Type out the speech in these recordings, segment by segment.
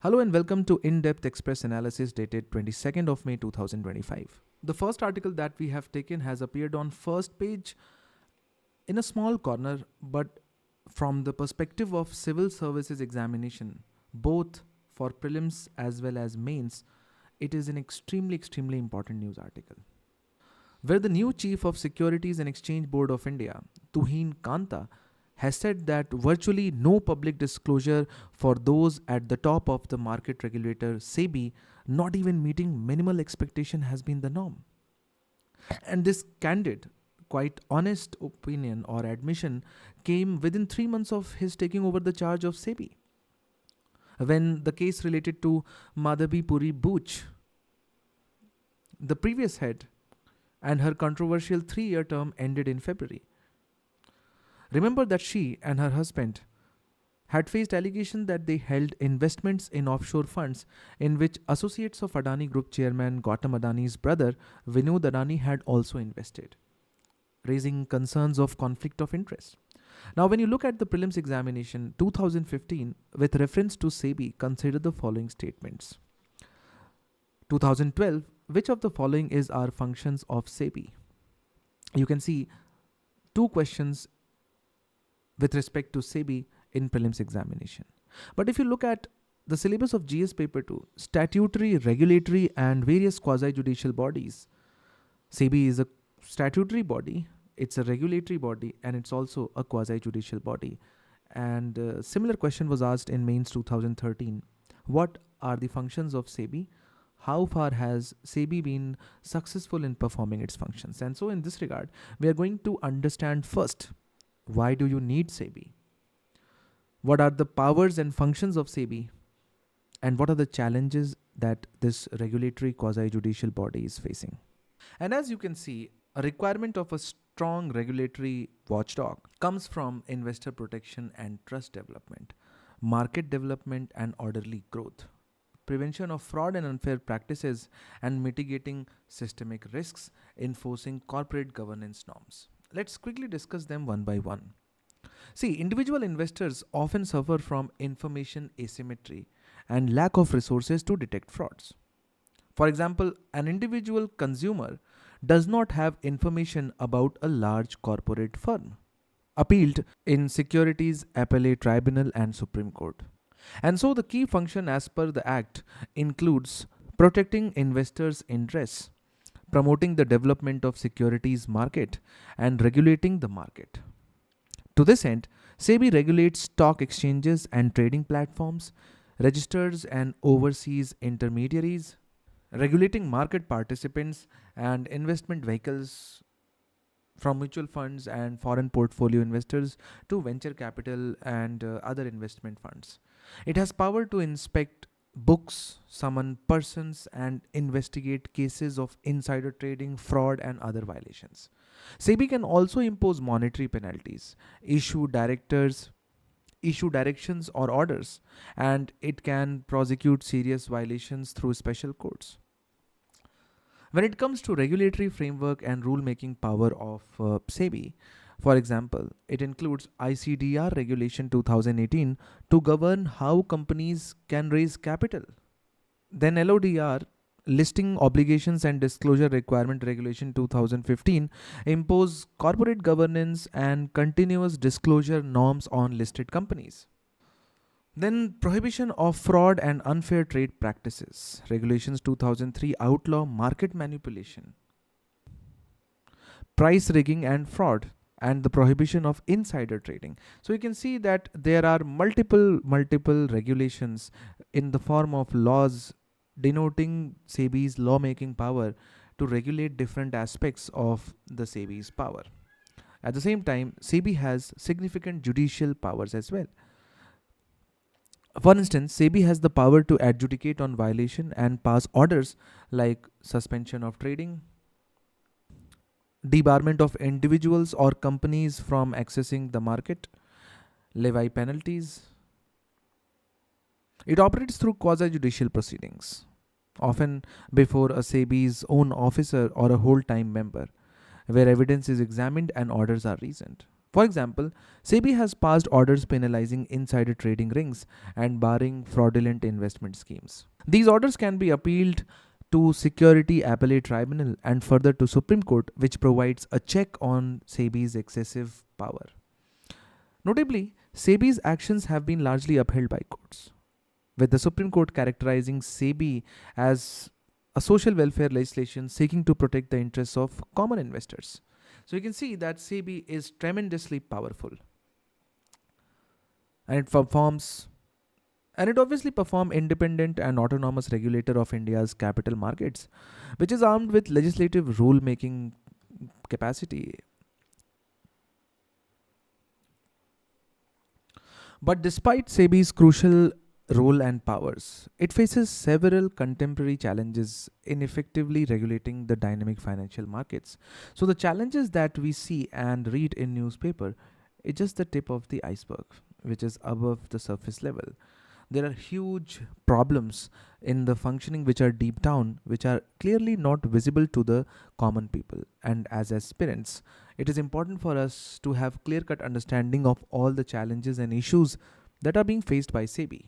Hello and welcome to In-Depth Express Analysis dated 22nd of May 2025. The first article that we have taken has appeared on first page in a small corner, but from the perspective of civil services examination, both for prelims as well as mains, it is an extremely important news article. Where the new Chief of Securities and Exchange Board of India, Tuhin Kanta, has said that virtually no public disclosure for those at the top of the market regulator SEBI, not even meeting minimal expectation, has been the norm. And this candid, quite honest opinion or admission came within 3 months of his taking over the charge of SEBI, when the case related to Madhabi Puri Booch, the previous head, and her controversial 3-year term ended in February. Remember that she and her husband had faced allegations that they held investments in offshore funds in which associates of Adani Group chairman Gautam Adani's brother Vinod Adani had also invested, raising concerns of conflict of interest. Now, when you look at the prelims examination 2015 with reference to SEBI, consider the following statements. 2012, which of the following is our functions of SEBI? You can see two questions with respect to SEBI in prelims examination. But if you look at the syllabus of GS paper 2, statutory, regulatory and various quasi-judicial bodies, SEBI is a statutory body, it's a regulatory body, and it's also a quasi-judicial body. And a similar question was asked in mains 2013. What are the functions of SEBI? How far has SEBI been successful in performing its functions? And so in this regard, we are going to understand first, why do you need SEBI? What are the powers and functions of SEBI? And what are the challenges that this regulatory quasi-judicial body is facing? And as you can see, a requirement of a strong regulatory watchdog comes from investor protection and trust development, market development and orderly growth, prevention of fraud and unfair practices, and mitigating systemic risks, enforcing corporate governance norms. Let's quickly discuss them one by one. See, individual investors often suffer from information asymmetry and lack of resources to detect frauds. For example, an individual consumer does not have information about a large corporate firm, appealed in Securities Appellate Tribunal and Supreme Court. And so the key function as per the Act includes protecting investors' interests, promoting the development of securities market, and regulating the market. To this end, SEBI regulates stock exchanges and trading platforms, registers and oversees intermediaries, regulating market participants and investment vehicles from mutual funds and foreign portfolio investors to venture capital and other investment funds. It has power to inspect books, summon persons, and investigate cases of insider trading, fraud, and other violations. SEBI can also impose monetary penalties, issue directions or orders, and it can prosecute serious violations through special courts. When it comes to regulatory framework and rule-making power of SEBI, for example, it includes ICDR Regulation 2018 to govern how companies can raise capital. Then LODR, Listing Obligations and Disclosure Requirement Regulation 2015, impose corporate governance and continuous disclosure norms on listed companies. Then Prohibition of Fraud and Unfair Trade Practices, Regulations 2003 outlaw market manipulation, price rigging and fraud, and the prohibition of insider trading. So you can see that there are multiple regulations in the form of laws denoting SEBI's lawmaking power to regulate different aspects of the SEBI's power. At the same time, SEBI has significant judicial powers as well. For instance, SEBI has the power to adjudicate on violation and pass orders like suspension of trading, debarment of individuals or companies from accessing the market, levy penalties. It operates through quasi-judicial proceedings, often before a SEBI's own officer or a whole-time member, where evidence is examined and orders are reasoned. For example, SEBI has passed orders penalizing insider trading rings and barring fraudulent investment schemes. These orders can be appealed to Security Appellate Tribunal and further to Supreme Court, which provides a check on SEBI's excessive power. Notably, SEBI's actions have been largely upheld by courts, with the Supreme Court characterizing SEBI as a social welfare legislation seeking to protect the interests of common investors. So you can see that SEBI is tremendously powerful, and it obviously performs independent and autonomous regulator of India's capital markets, which is armed with legislative rule making capacity. But despite SEBI's crucial role and powers, it faces several contemporary challenges in effectively regulating the dynamic financial markets. So the challenges that we see and read in newspaper is just the tip of the iceberg, which is above the surface level. There are huge problems in the functioning which are deep down, which are clearly not visible to the common people. And as aspirants, it is important for us to have clear cut understanding of all the challenges and issues that are being faced by SEBI.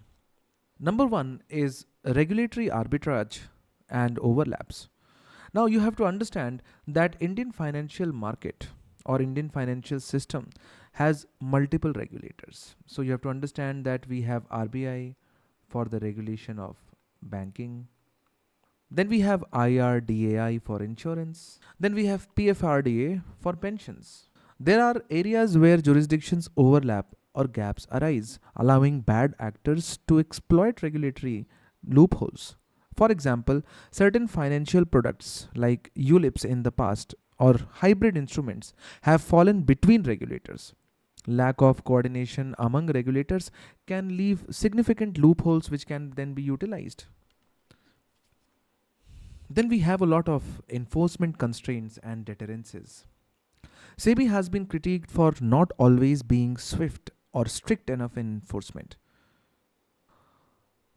Number one is regulatory arbitrage and overlaps. Now you have to understand that Indian financial market or Indian financial system has multiple regulators. So you have to understand that we have RBI for the regulation of banking. Then we have IRDAI for insurance. Then we have PFRDA for pensions. There are areas where jurisdictions overlap or gaps arise, allowing bad actors to exploit regulatory loopholes. For example, certain financial products like ULIPs in the past or hybrid instruments have fallen between regulators. Lack of coordination among regulators can leave significant loopholes which can then be utilized. Then we have a lot of enforcement constraints and deterrences. SEBI has been critiqued for not always being swift or strict enough in enforcement.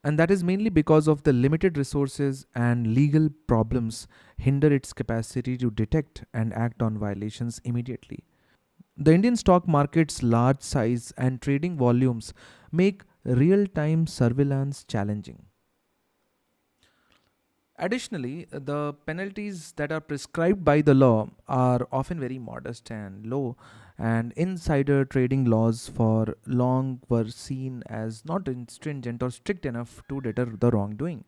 And that is mainly because of the limited resources and legal problems hinder its capacity to detect and act on violations immediately. The Indian stock market's large size and trading volumes make real-time surveillance challenging. Additionally, the penalties that are prescribed by the law are often very modest and low, and insider trading laws for long were seen as not stringent or strict enough to deter the wrongdoing.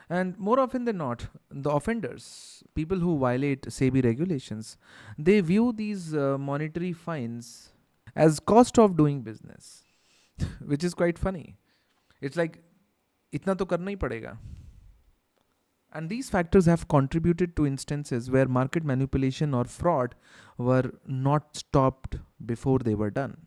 And more often than not, the offenders, people who violate SEBI regulations, they view these monetary fines as cost of doing business, which is quite funny. It's like, itna to karna hi padega. And these factors have contributed to instances where market manipulation or fraud were not stopped before they were done.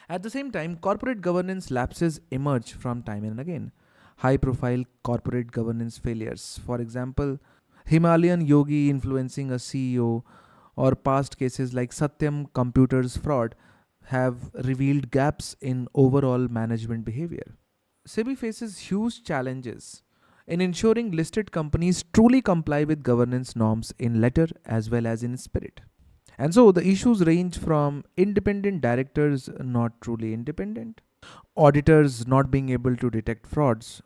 At the same time, corporate governance lapses emerge from time and again. High profile corporate governance failures, for example, Himalayan Yogi influencing a CEO, or past cases like Satyam Computers fraud, have revealed gaps in overall management behavior. SEBI faces huge challenges in ensuring listed companies truly comply with governance norms in letter as well as in spirit. And so the issues range from independent directors not truly independent, auditors not being able to detect frauds,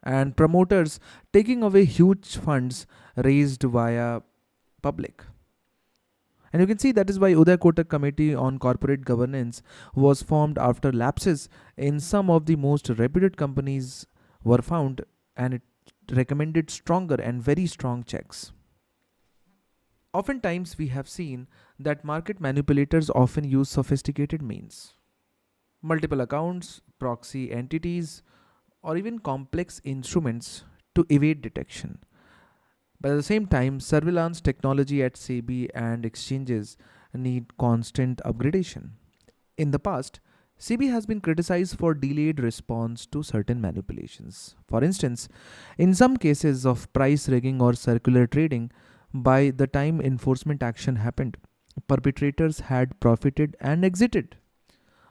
and promoters taking away huge funds raised via public. And you can see that is why Uday Kotak Committee on Corporate Governance was formed after lapses in some of the most reputed companies were found, and it recommended stronger and very strong checks. Oftentimes, we have seen that market manipulators often use sophisticated means, multiple accounts, proxy entities, or even complex instruments to evade detection. But at the same time, surveillance technology at SEBI and exchanges need constant upgradation. In the past, SEBI has been criticized for delayed response to certain manipulations. For instance, in some cases of price rigging or circular trading, by the time enforcement action happened, perpetrators had profited and exited.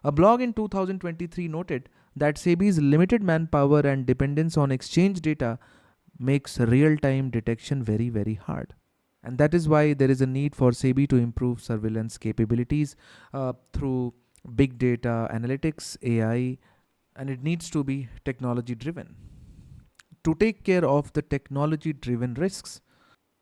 A blog in 2023 noted that SEBI's limited manpower and dependence on exchange data makes real time detection very, very hard. And that is why there is a need for SEBI to improve surveillance capabilities through big data analytics, AI, and it needs to be technology driven to take care of the technology driven risks.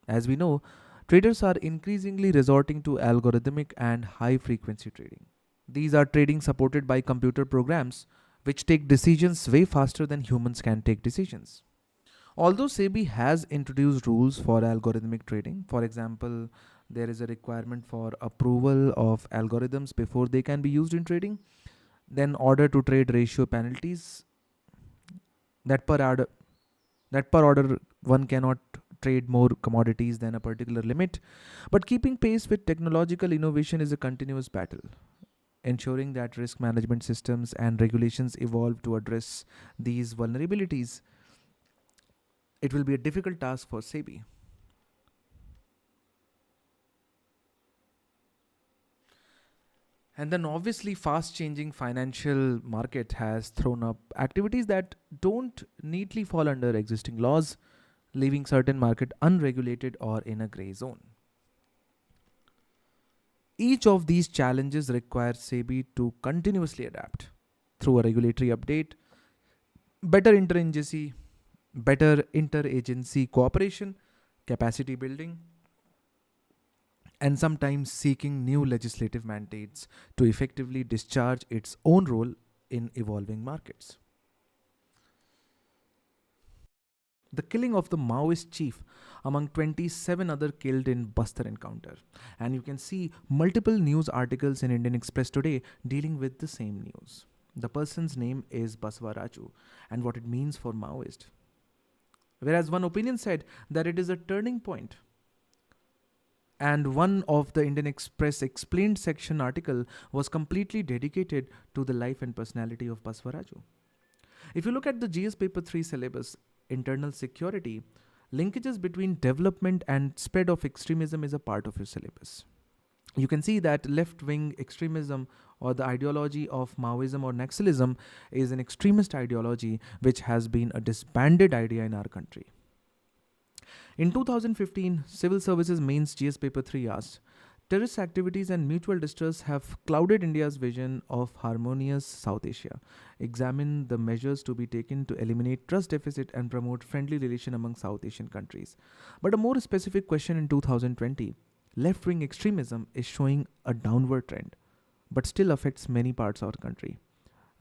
As we know, traders are increasingly resorting to algorithmic and high frequency trading. These are trading supported by computer programs which take decisions way faster than humans can take decisions. Although SEBI has introduced rules for algorithmic trading, for example, there is a requirement for approval of algorithms before they can be used in trading, then order to trade ratio penalties that per order one cannot trade more commodities than a particular limit. But keeping pace with technological innovation is a continuous battle. Ensuring that risk management systems and regulations evolve to address these vulnerabilities, it will be a difficult task for SEBI. And then obviously fast changing financial market has thrown up activities that don't neatly fall under existing laws, leaving certain market unregulated or in a gray zone. Each of these challenges requires SEBI to continuously adapt through a regulatory update, better interagency, better interagency cooperation, capacity building, and sometimes seeking new legislative mandates to effectively discharge its own role in evolving markets. The killing of the Maoist chief among 27 other killed in Bastar encounter. And you can see multiple news articles in Indian Express today dealing with the same news. The person's name is Baswaraju and what it means for Maoist. Whereas one opinion said that it is a turning point. And one of the Indian Express explained section article was completely dedicated to the life and personality of Baswaraju. If you look at the GS paper 3 syllabus, internal security, linkages between development and spread of extremism is a part of your syllabus. You can see that left-wing extremism or the ideology of Maoism or Naxalism is an extremist ideology which has been a disbanded idea in our country. In 2015, Civil Services Mains GS Paper 3 asked, terrorist activities and mutual distrust have clouded India's vision of harmonious South Asia. Examine the measures to be taken to eliminate trust deficit and promote friendly relation among South Asian countries. But a more specific question in 2020, left-wing extremism is showing a downward trend, but still affects many parts of our country.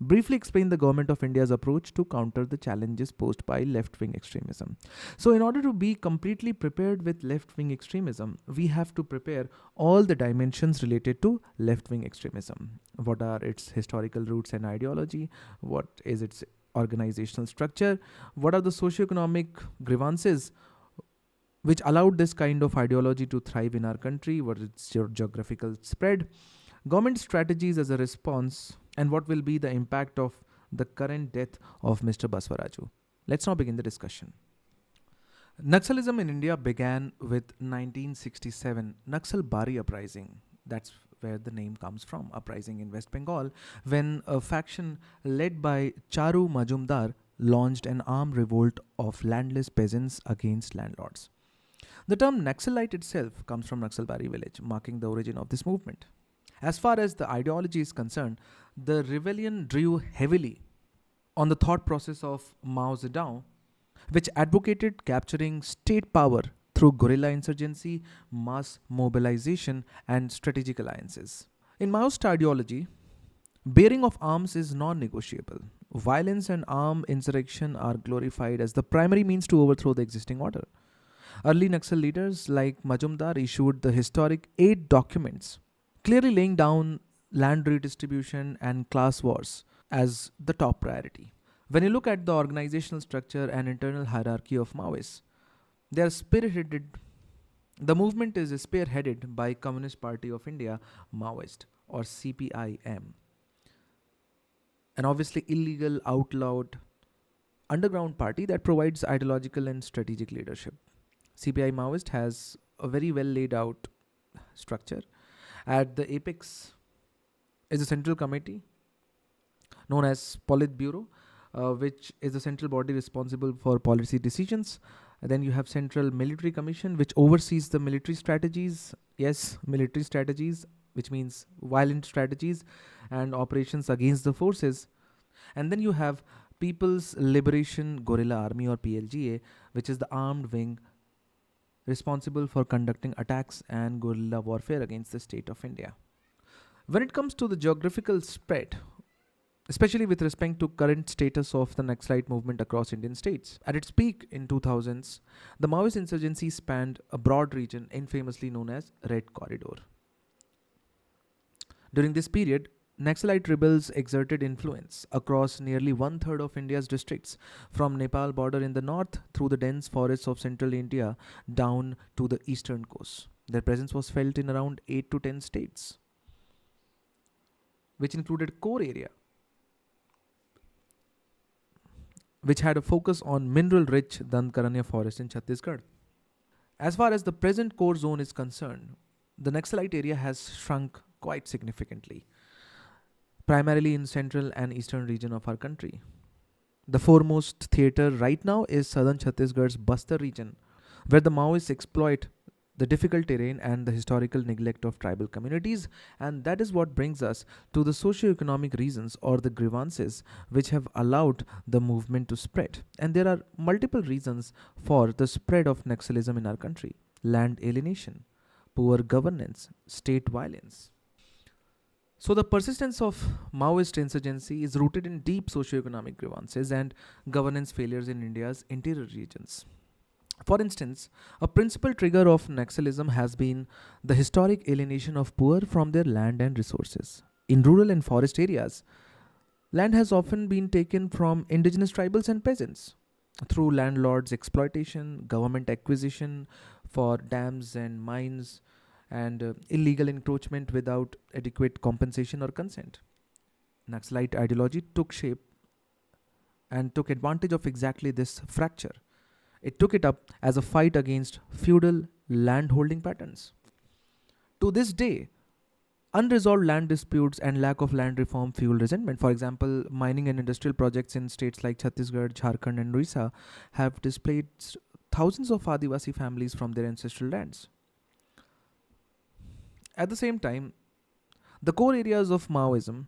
Briefly explain the Government of India's approach to counter the challenges posed by left-wing extremism. So in order to be completely prepared with left-wing extremism, we have to prepare all the dimensions related to left-wing extremism. What are its historical roots and ideology? What is its organizational structure? What are the socio-economic grievances which allowed this kind of ideology to thrive in our country? What is its geographical spread? Government strategies as a response, and what will be the impact of the current death of Mr. Baswaraju. Let's now begin the discussion. Naxalism in India began with 1967 Naxal Bari uprising. That's where the name comes from, uprising in West Bengal, when a faction led by Charu Majumdar launched an armed revolt of landless peasants against landlords. The term Naxalite itself comes from Naxal Bari village, marking the origin of this movement. As far as the ideology is concerned, the rebellion drew heavily on the thought process of Mao Zedong, which advocated capturing state power through guerrilla insurgency, mass mobilization, and strategic alliances. In Maoist ideology, bearing of arms is non-negotiable. Violence and armed insurrection are glorified as the primary means to overthrow the existing order. Early Naxal leaders like Majumdar issued the historic 8 documents clearly laying down land redistribution and class wars as the top priority. When you look at the organizational structure and internal hierarchy of Maoists, they are spearheaded. The movement is spearheaded by Communist Party of India, Maoist, or CPIM, an obviously illegal, outlawed underground party that provides ideological and strategic leadership. CPI Maoist has a very well laid out structure. At the apex is a central committee known as Politburo, which is the central body responsible for policy decisions. Then you have Central Military Commission, which oversees the military strategies. Yes, military strategies, which means violent strategies and operations against the forces. And then you have People's Liberation Guerrilla Army, or PLGA, which is the armed wing responsible for conducting attacks and guerrilla warfare against the state of India. When it comes to the geographical spread, especially with respect to current status of the Naxalite movement across Indian states. At its peak in 2000s, the Maoist insurgency spanned a broad region infamously known as Red Corridor. During this period, Naxalite rebels exerted influence across nearly one-third of India's districts, from Nepal border in the north through the dense forests of central India down to the eastern coast. Their presence was felt in around 8 to 10 states, which included core area, which had a focus on mineral-rich Dandkaranya forest in Chhattisgarh. As far as the present core zone is concerned, the Naxalite area has shrunk quite significantly, primarily in central and eastern region of our country. The foremost theatre right now is southern Chhattisgarh's Bastar region, where the Maoists exploit the difficult terrain and the historical neglect of tribal communities, and that is what brings us to the socio-economic reasons or the grievances which have allowed the movement to spread. And there are multiple reasons for the spread of Naxalism in our country: land alienation, poor governance, state violence. So the persistence of Maoist insurgency is rooted in deep socio-economic grievances and governance failures in India's interior regions. For instance, a principal trigger of Naxalism has been the historic alienation of poor from their land and resources. In rural and forest areas, land has often been taken from indigenous tribals and peasants through landlords' exploitation, government acquisition for dams and mines, and illegal encroachment without adequate compensation or consent. Naxalite ideology took shape and took advantage of exactly this fracture. It took it up as a fight against feudal landholding patterns. To this day, unresolved land disputes and lack of land reform fuel resentment. For example, mining and industrial projects in states like Chhattisgarh, Jharkhand, and Orissa have displaced thousands of Adivasi families from their ancestral lands. At the same time, the core areas of Maoism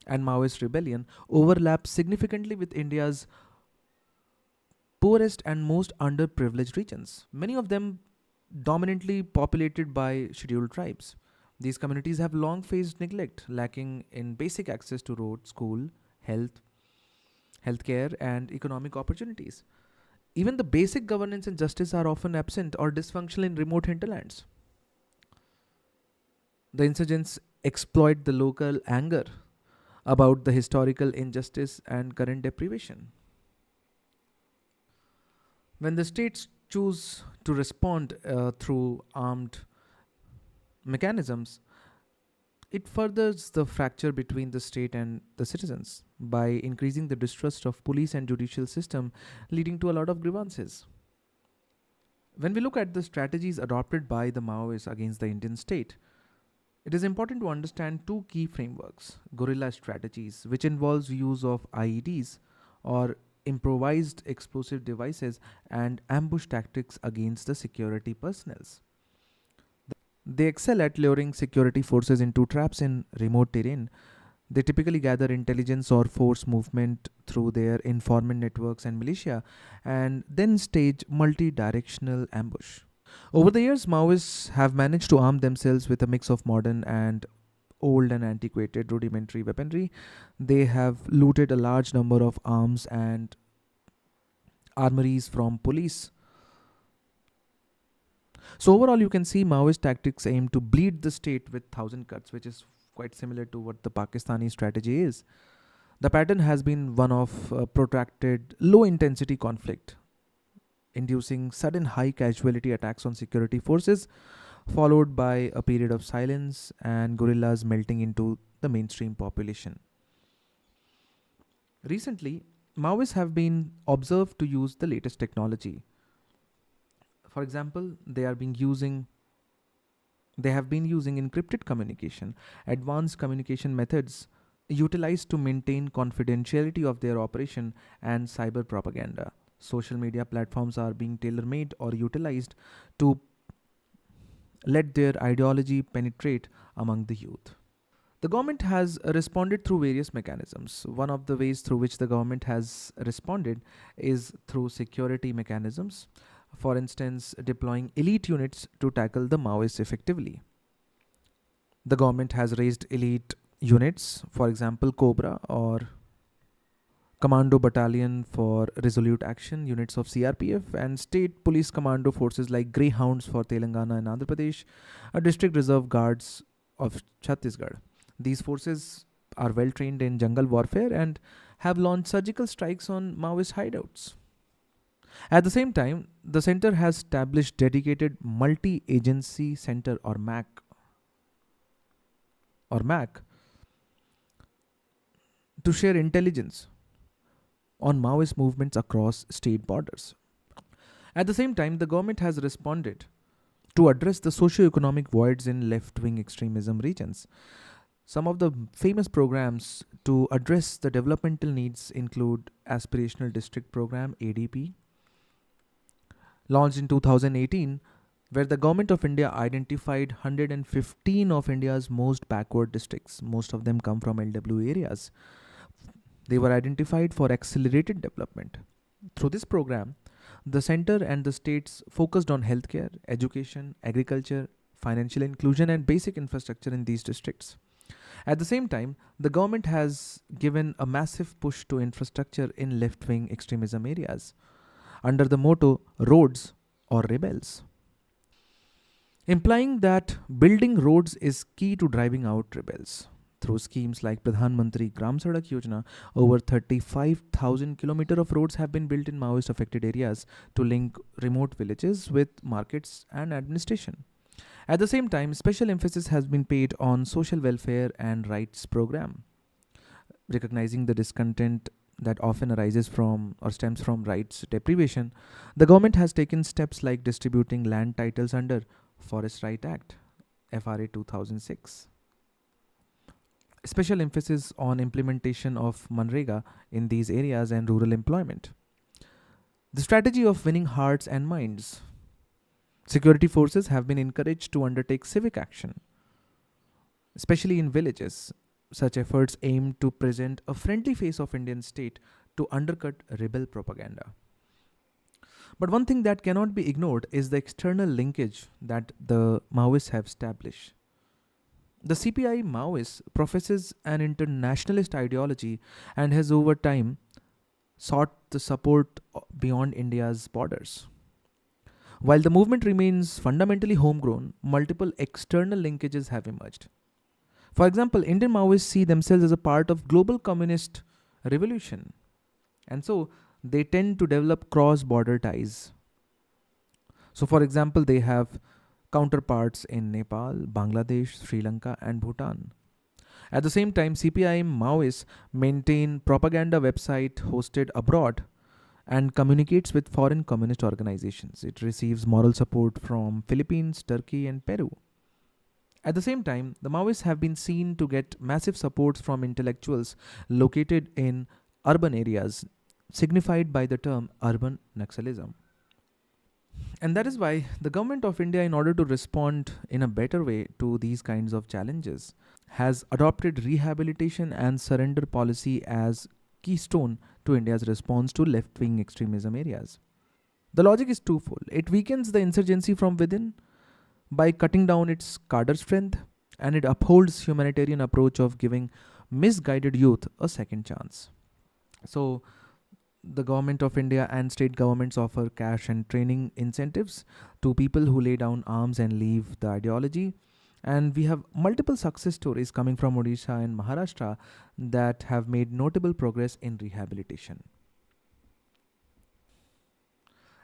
and Maoist rebellion overlap significantly with India's poorest and most underprivileged regions, many of them dominantly populated by scheduled tribes. These communities have long faced neglect, lacking in basic access to road, school, healthcare, and economic opportunities. Even the basic governance and justice are often absent or dysfunctional in remote hinterlands. The insurgents exploit the local anger about the historical injustice and current deprivation. When the states choose to respond through armed mechanisms, it furthers the fracture between the state and the citizens by increasing the distrust of police and judicial system, leading to a lot of grievances. When we look at the strategies adopted by the Maoists against the Indian state, it is important to understand two key frameworks: guerrilla strategies, which involves use of IEDs or improvised explosive devices, and ambush tactics against the security personnel. They excel at luring security forces into traps in remote terrain. They typically gather intelligence or force movement through their informant networks and militia, and then stage multi-directional ambush. Over the years, Maoists have managed to arm themselves with a mix of modern and old and antiquated rudimentary weaponry. They have looted a large number of arms and armories from police. So overall, you can see Maoist tactics aim to bleed the state with thousand cuts, which is quite similar to what the Pakistani strategy is. The pattern has been one of protracted, low-intensity conflict, inducing sudden high casualty attacks on security forces, followed by a period of silence and guerrillas melting into the mainstream population. Recently, Maoists have been observed to use the latest technology. For example, they have been using encrypted communication, advanced communication methods utilized to maintain confidentiality of their operation, and cyber propaganda. Social media platforms are being tailor made or utilized to let their ideology penetrate among the youth. The government has responded through various mechanisms. One of the ways through which the government has responded is through security mechanisms. For instance, deploying elite units to tackle the Maoists effectively. The government has raised elite units, for example, Cobra or Commando Battalion for Resolute Action units of CRPF, and state police commando forces like Greyhounds for Telangana and Andhra Pradesh, district reserve guards of Chhattisgarh. These forces are well trained in jungle warfare and have launched surgical strikes on Maoist hideouts. At the same time, the center has established dedicated multi-agency center or MAC to share intelligence on Maoist movements across state borders. At the same time, the government has responded to address the socio-economic voids in left-wing extremism regions. Some of the famous programs to address the developmental needs include Aspirational District Program ADP, launched in 2018, where the government of India identified 115 of India's most backward districts. Most of them come from LW areas. They were identified for accelerated development. Through this program, the center and the states focused on healthcare, education, agriculture, financial inclusion, and basic infrastructure in these districts. At the same time, the government has given a massive push to infrastructure in left wing extremism areas under the motto Roads or Rebels, implying that building roads is key to driving out rebels. Through schemes like Pradhan Mantri Gram Sadak Yojana, over 35,000 kilometers of roads have been built in Maoist affected areas to link remote villages with markets and administration. At the same time, special emphasis has been paid on social welfare and rights program, recognizing the discontent that often arises from or stems from rights deprivation. The government has taken steps like distributing land titles under Forest Right Act, FRA 2006. Special emphasis on implementation of Manrega in these areas and rural employment. The strategy of winning hearts and minds. Security forces have been encouraged to undertake civic action, especially in villages. Such efforts aim to present a friendly face of Indian state to undercut rebel propaganda. But one thing that cannot be ignored is the external linkage that the Maoists have established. The CPI Maoist professes an internationalist ideology and has over time sought the support beyond India's borders. While the movement remains fundamentally homegrown, multiple external linkages have emerged. For example, Indian Maoists see themselves as a part of global communist revolution, and so they tend to develop cross-border ties. So for example, they have counterparts in Nepal, Bangladesh, Sri Lanka, and Bhutan. At the same time, CPIM Maoists maintain propaganda website hosted abroad and communicates with foreign communist organizations. It receives moral support from Philippines, Turkey, and Peru. At the same time, the Maoists have been seen to get massive supports from intellectuals located in urban areas, signified by the term urban Naxalism. And that is why the government of India, in order to respond in a better way to these kinds of challenges, has adopted rehabilitation and surrender policy as keystone to India's response to left-wing extremism areas. The logic is twofold. It weakens the insurgency from within by cutting down its cadre strength, and it upholds humanitarian approach of giving misguided youth a second chance. So the government of India and state governments offer cash and training incentives to people who lay down arms and leave the ideology. And we have multiple success stories coming from Odisha and Maharashtra that have made notable progress in rehabilitation.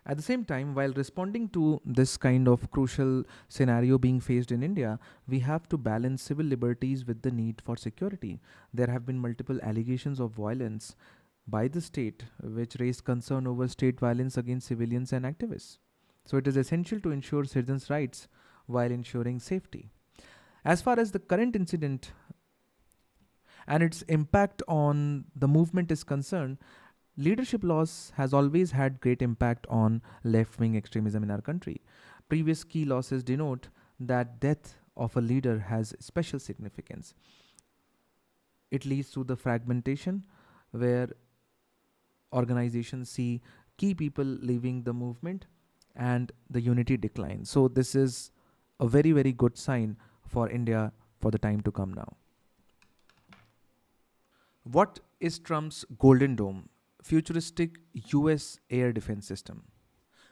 At the same time, while responding to this kind of crucial scenario being faced in India, we have to balance civil liberties with the need for security. There have been multiple allegations of violence by the state, which raised concern over state violence against civilians and activists. So it is essential to ensure citizens' rights while ensuring safety. As far as the current incident and its impact on the movement is concerned, Leadership loss has always had great impact on left wing extremism in our country. Previous key losses denote that death of a leader has special significance. It leads to the fragmentation where organizations see key people leaving the movement and the unity decline. So, this is a very, very good sign for India for the time to come now. What is Trump's Golden Dome, futuristic US air defense system?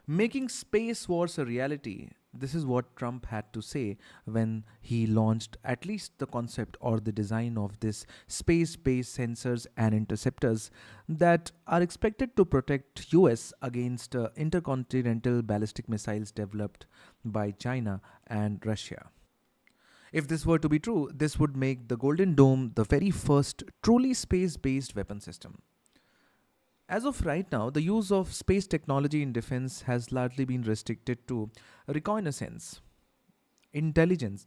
Making space wars a reality. This is what Trump had to say when he launched at least the concept or the design of this space based sensors and interceptors that are expected to protect US against intercontinental ballistic missiles developed by China and Russia. If this were to be true, this would make the Golden Dome the very first truly space based weapon system. As of right now, the use of space technology in defense has largely been restricted to reconnaissance, intelligence.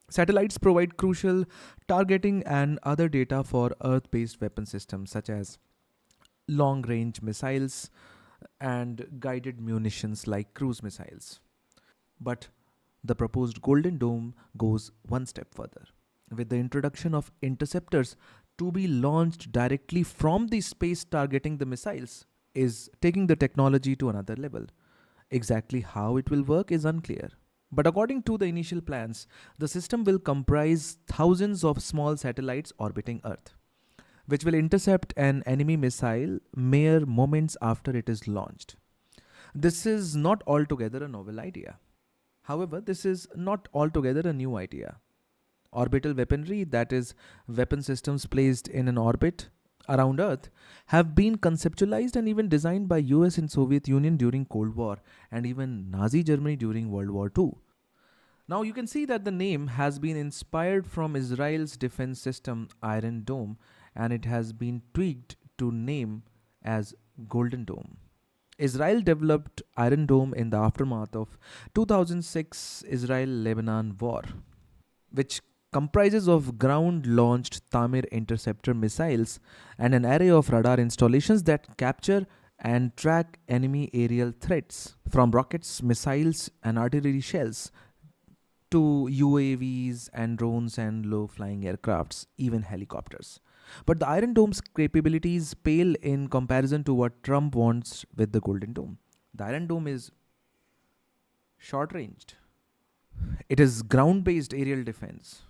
Satellites provide crucial targeting and other data for Earth based weapon systems such as long range missiles and guided munitions like cruise missiles. But the proposed Golden Dome goes one step further, with the introduction of interceptors to be launched directly from the space targeting the missiles, is taking the technology to another level. Exactly how it will work is unclear. But according to the initial plans, the system will comprise thousands of small satellites orbiting Earth, which will intercept an enemy missile mere moments after it is launched. This is not altogether a novel idea. However, this is not altogether a new idea. Orbital weaponry, that is, weapon systems placed in an orbit around Earth, have been conceptualized and even designed by US and Soviet Union during Cold War and even Nazi Germany during World War II. Now you can see that the name has been inspired from Israel's defense system Iron Dome and it has been tweaked to name as Golden Dome. Israel developed Iron Dome in the aftermath of 2006 Israel-Lebanon war, which comprises of ground-launched Tamir interceptor missiles and an array of radar installations that capture and track enemy aerial threats, from rockets, missiles, and artillery shells to UAVs and drones and low-flying aircrafts, even helicopters. But the Iron Dome's capabilities pale in comparison to what Trump wants with the Golden Dome. The Iron Dome is short-ranged. It is ground-based aerial defense.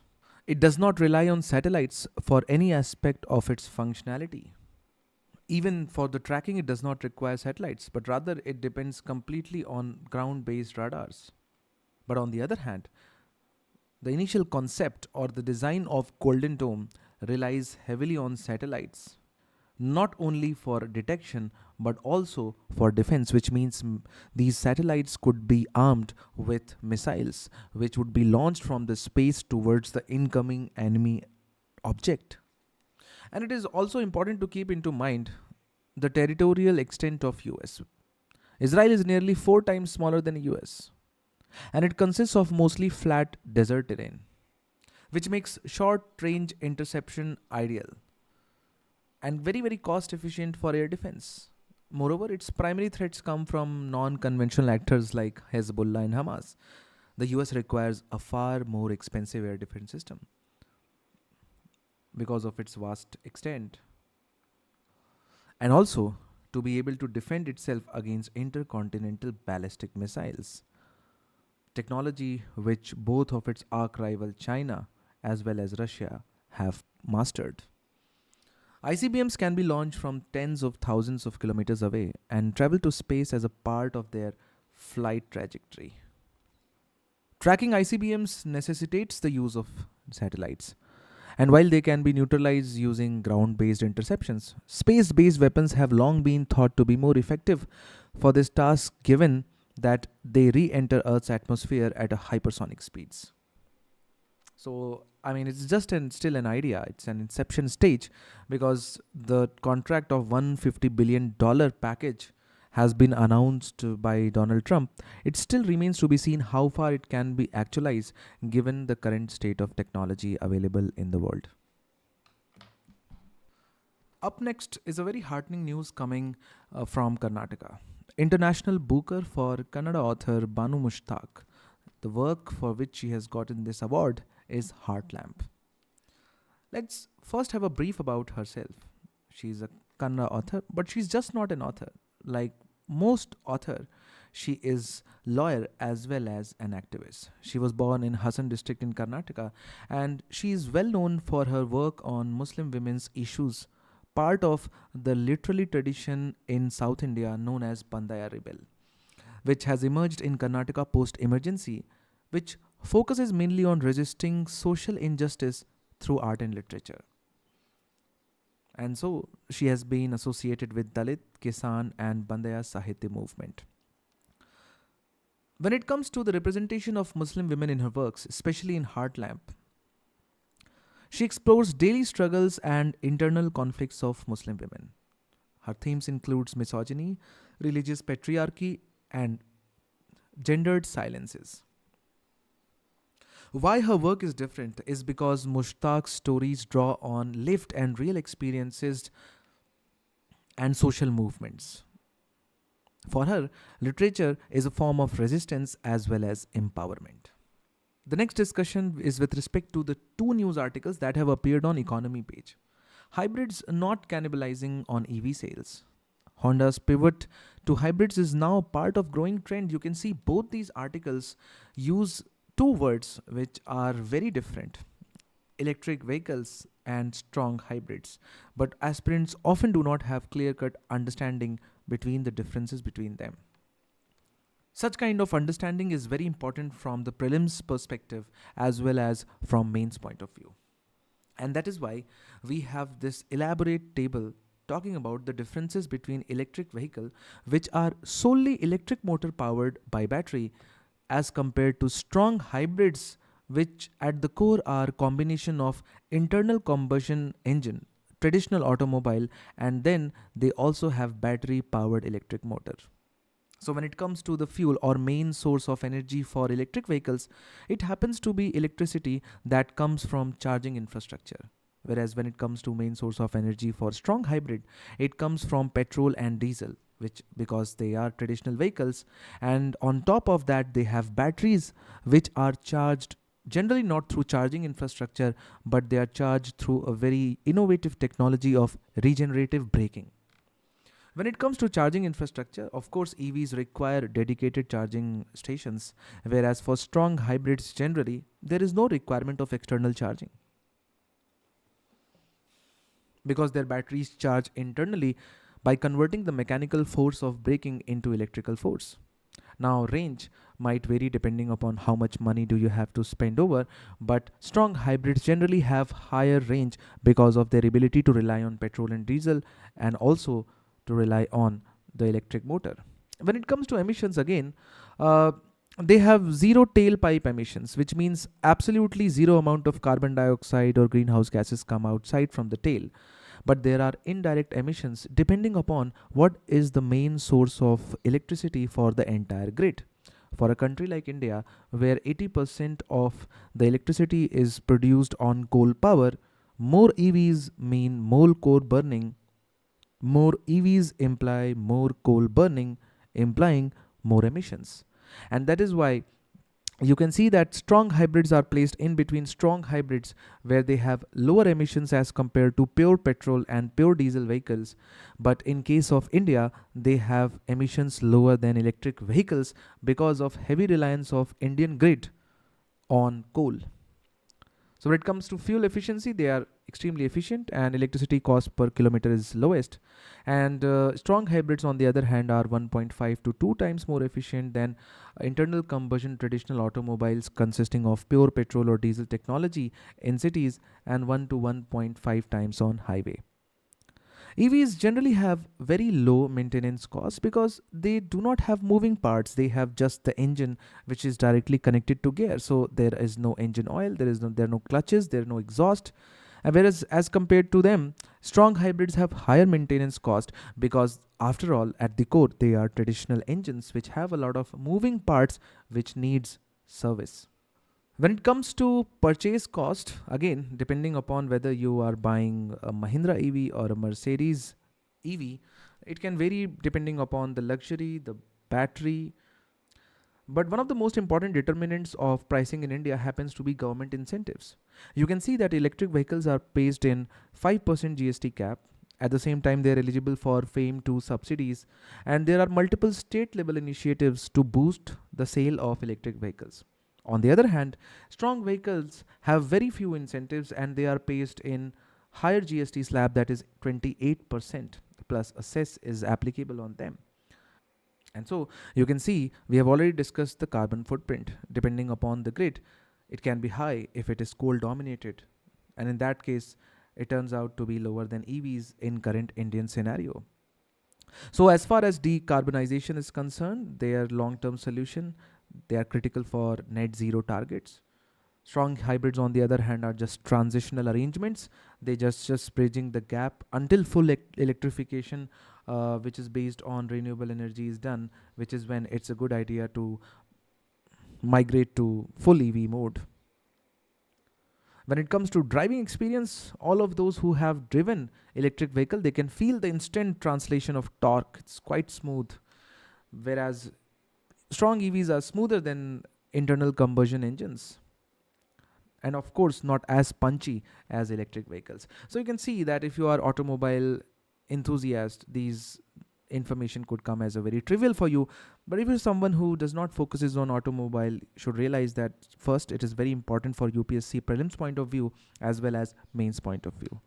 It does not rely on satellites for any aspect of its functionality. Even for the tracking, it does not require satellites, but rather it depends completely on ground-based radars. But on the other hand, the initial concept or the design of Golden Dome relies heavily on satellites, not only for detection but also for defense, which means these satellites could be armed with missiles which would be launched from the space towards the incoming enemy object. And it is also important to keep into mind the territorial extent of US. Israel is nearly 4 times smaller than US, and it consists of mostly flat desert terrain, which makes short range interception ideal and very, very cost efficient for air defense. Moreover, its primary threats come from non conventional actors like Hezbollah and Hamas. The US requires a far more expensive air defense system because of its vast extent, and also to be able to defend itself against intercontinental ballistic missiles, technology which both of its arch rival China as well as Russia have mastered. ICBMs can be launched from tens of thousands of kilometers away and travel to space as a part of their flight trajectory. Tracking ICBMs necessitates the use of satellites. And while they can be neutralized using ground based interceptions, space based weapons have long been thought to be more effective for this task given that they re enter Earth's atmosphere at a hypersonic speeds. So, I mean, it's just still an idea. It's an inception stage because the contract of $150 billion package has been announced by Donald Trump. It still remains to be seen how far it can be actualized given the current state of technology available in the world. Up next is a very heartening news coming from Karnataka. International Booker for Kannada author Banu Mustaq. The work for which she has gotten this award is Heart Lamp. Let's first have a brief about herself. She's a Kannada author, but she's just not an author. Like most author, she is lawyer as well as an activist. She was born in Hassan district in Karnataka, and she is well known for her work on Muslim women's issues, part of the literary tradition in South India known as Bandaya Rebel, which has emerged in Karnataka post emergency, which focuses mainly on resisting social injustice through art and literature. And so she has been associated with Dalit, Kisan, and Bandaya Sahitya movement. When it comes to the representation of Muslim women in her works, especially in Heart Lamp, she explores daily struggles and internal conflicts of Muslim women. Her themes includes misogyny, religious patriarchy, and gendered silences. Why her work is different is because Mushtaq's stories draw on lived and real experiences and social movements. For her, literature is a form of resistance as well as empowerment. The next discussion is with respect to the two news articles that have appeared on economy page. Hybrids not cannibalizing on EV sales. Honda's pivot to hybrids is now part of growing trend. You can see both these articles use two words which are very different: electric vehicles and strong hybrids. But aspirants often do not have clear-cut understanding between the differences between them. Such kind of understanding is very important from the prelims perspective as well as from mains point of view. And that is why we have this elaborate table talking about the differences between electric vehicle which are solely electric motor powered by battery as compared to strong hybrids which at the core are combination of internal combustion engine, traditional automobile, and then they also have battery powered electric motor. So when it comes to the fuel or main source of energy for electric vehicles, it happens to be electricity that comes from charging infrastructure. Whereas when it comes to main source of energy for strong hybrid, it comes from petrol and diesel, which because they are traditional vehicles, and on top of that they have batteries which are charged generally not through charging infrastructure, but they are charged through a very innovative technology of regenerative braking. When it comes to charging infrastructure, of course EVs require dedicated charging stations, whereas for strong hybrids generally there is no requirement of external charging because their batteries charge internally by converting the mechanical force of braking into electrical force. Now range might vary depending upon how much money do you have to spend over, but strong hybrids generally have higher range because of their ability to rely on petrol and diesel and also to rely on the electric motor. When it comes to emissions again, they have zero tailpipe emissions, which means absolutely zero amount of carbon dioxide or greenhouse gases come outside from the tail. But there are indirect emissions depending upon what is the main source of electricity for the entire grid. For a country like India, where 80% of the electricity is produced on coal power, more EVs mean more coal burning. More EVs imply more coal burning, implying more emissions. And that is why you can see that strong hybrids are placed in between strong hybrids where they have lower emissions as compared to pure petrol and pure diesel vehicles. But in case of India, they have emissions lower than electric vehicles because of heavy reliance of Indian grid on coal. So when it comes to fuel efficiency, they are extremely efficient and electricity cost per kilometer is lowest. And strong hybrids on the other hand are 1.5 to 2 times more efficient than internal combustion traditional automobiles consisting of pure petrol or diesel technology in cities and 1 to 1.5 times on highway. EVs generally have very low maintenance costs because they do not have moving parts. They have just the engine which is directly connected to gear. So there is no engine oil, there are no clutches, there are no exhaust. And whereas as compared to them, strong hybrids have higher maintenance cost because after all at the core they are traditional engines which have a lot of moving parts which needs service. When it comes to purchase cost, again, depending upon whether you are buying a Mahindra EV or a Mercedes EV, it can vary depending upon the luxury, the battery. But one of the most important determinants of pricing in India happens to be government incentives. You can see that electric vehicles are placed in 5% GST cap. At the same time, they are eligible for FAME 2 subsidies, and there are multiple state level initiatives to boost the sale of electric vehicles. On the other hand, strong vehicles have very few incentives and they are placed in higher GST slab, that is 28%, plus a cess is applicable on them. And so you can see we have already discussed the carbon footprint. Depending upon the grid, it can be high if it is coal dominated. And in that case, it turns out to be lower than EVs in current Indian scenario. So as far as decarbonization is concerned, they are long-term solution. They are critical for net zero targets. Strong hybrids, on the other hand, are just transitional arrangements. They just bridging the gap until full electrification, which is based on renewable energy, is done, which is when it's a good idea to migrate to full EV mode. When it comes to driving experience, all of those who have driven electric vehicle, they can feel the instant translation of torque. It's quite smooth, whereas strong EVs are smoother than internal combustion engines, and of course not as punchy as electric vehicles. So you can see that if you are automobile enthusiast, these information could come as a very trivial for you, but if you're someone who does not focuses on automobile, should realize that first it is very important for UPSC prelims point of view as well as mains point of view.